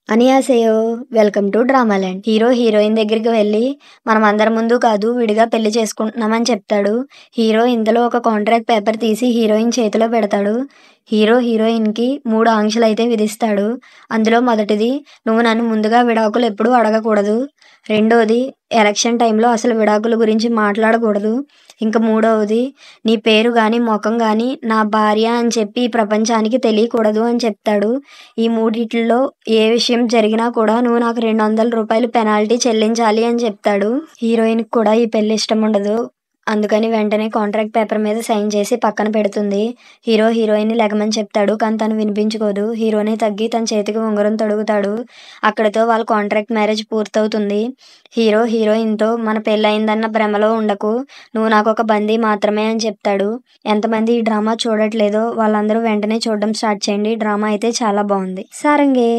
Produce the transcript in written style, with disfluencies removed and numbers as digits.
అనియాసేయో welcome to drama land. Hero heroine దగ్గరికి వెళ్ళి మనం అందరి ముందు కాదు విడిగా పెళ్లి చేసుకుంటున్నామని చెప్తాడు. హీరో ఇంతలో ఒక కాంట్రాక్ట్ పేపర్ తీసి హీరోయిన్ చేతిలో పెడతాడు. హీరో హీరోయిన్ కి 3 ఆంక్షలు అయితే విధిస్తాడు. అందులో మొదటిది, నువ్వు నన్ను ముందుగా విడాకులు ఎప్పుడూ అడగకూడదు. రెండోది, ఎలక్షన్ టైంలో అసలు విడాకుల గురించి మాట్లాడకూడదు. ఇంకా మూడవది, నీ పేరు గాని ముఖం గాని నా భార్య అని చెప్పి ఈ ప్రపంచానికి తెలియకూడదు అని చెప్తాడు. ఈ మూడిట్లో ఏ విషయం జరిగినా కూడా నువ్వు నాకు ₹200 పెనాల్టీ చెల్లించాలి అని చెప్తాడు. హీరోయిన్ కూడా ఈ పెళ్లి ఇష్టం ఉండదు. అందుకని వెంటనే కాంట్రాక్ట్ పేపర్ మీద సైన్ చేసి పక్కన పెడుతుంది. హీరో హీరోయిన్ ని లెగమని చెప్తాడు. కానీ తను వినిపించుకోదు. హీరోనే తగ్గి తన చేతికి ఉంగరం తొడుగుతాడు. అక్కడితో వాళ్ళ కాంట్రాక్ట్ మ్యారేజ్ పూర్తవుతుంది. హీరో హీరోయిన్ తో మన పెళ్ళయిందన్న భ్రమలో ఉండకు, నువ్వు నాకు ఒక బందీ మాత్రమే అని చెప్తాడు. ఎంతమంది ఈ డ్రామా చూడట్లేదో వాళ్ళందరూ వెంటనే చూడడం స్టార్ట్ చేయండి. డ్రామా అయితే చాలా బాగుంది. సారంగే.